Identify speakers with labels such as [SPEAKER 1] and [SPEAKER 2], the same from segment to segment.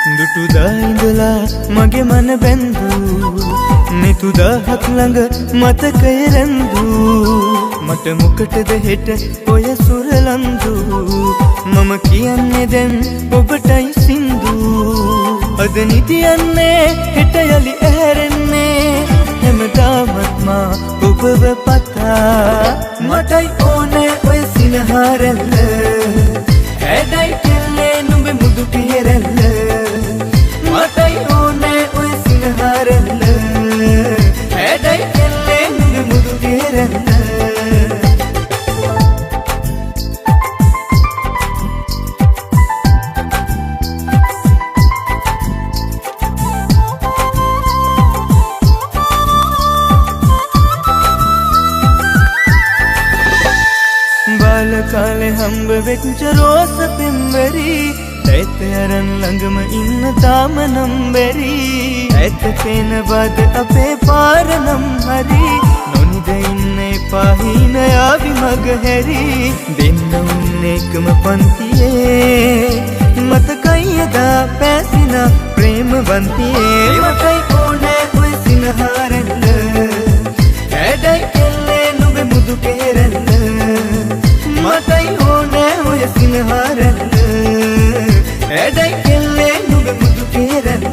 [SPEAKER 1] දුටුදා ඉඳලා මගේ මන බැඳු නිතුදහක් ළඟ මතකය රැඳු මට මොකටද හෙට ඔය සුරලන්දු මම කියන්නේ දැන් ඔබටයි සින්දු අද නිදියන්නේ හෙට යලි ඇහැරෙන්නේ හැමදාමත් මා ඔබව පතා මටයි ඕනේ ඔය සිනහරැල්ල හැඩයි කෙල්ලේ නුඹ මුදු පියරැල්ල මටයි ඕනේ ඔය සිනහරැල්ල හැඩයි කෙල්ලේ නුඹ මුදු පියරැල්ල කාලේ හම්බ වෙච්ච රෝස පෙම්වරි ඇත අරන් ළඟම ඉන්න තාම නම්බරි ඇත පේනවද අපේ පාර නම් හරි නොනිද ඉන්නේ පාහින ආවි මග හැරි දෙන්න උන්නේ එකම පන්තියේ මතකයි එදා පැසින ප්‍රේමවන්තියේ මටයි ඕනේ ඔය සිනහරැල්ල හැඩයි කෙල්ලේ නුඹ මුදු කෙරැල්ල මටයි ඕනේ ඔය සිනහරැල්ල හැඩයි කෙල්ලේ නුඹ මුදු කෙරැල්ල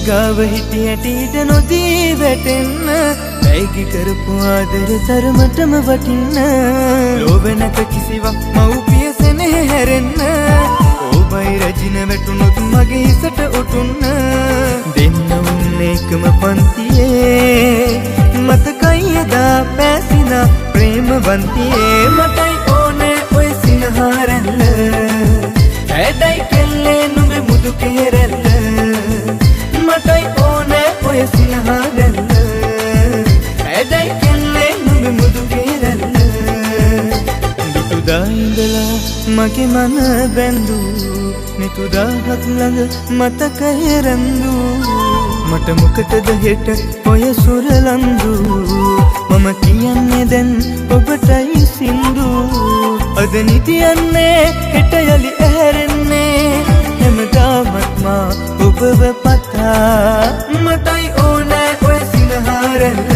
[SPEAKER 1] ගාව හිටි ඇටීට නොදී වැටෙන්න ඇයිගි කරපු ආදර තරමටම වටින්න ලෝභ නැත කිසිවක් මව්පිය සෙනෙහ හැරෙන්න ඔබයි රජින වැටුනොත් මගේ හිසට ඔටුන්න දෙන්න උන්නේ එකම පන්තියේ මතකයි එදා පැසින ප්‍රේමවන්තියේ මටයි ඕනේ ඔය සිනහරැල්ල හැඩයි කෙල්ලේ නුඹ මුදු කෙරැල්ල මටයි ඕනේ ඔය සිනහරැල්ල හැඩයි කෙල්ලේ නුඹ මුදු කෙරැල්ල දුටුදා ඉඳලා මගේ මන බැඳු නිතුදහක් ළඟ මතකය රැඳු මට මොකටද හෙට ඔය සුරලන්දු මම කියන්නේ දැන් ඔබටයි සින්දු අද නිදියන්නේ හෙට යලි ඇහැරෙන්නේ හැමදාමත් මා ඔබව පතා මටයි ඕනේ ඔය සිනහරැල්ල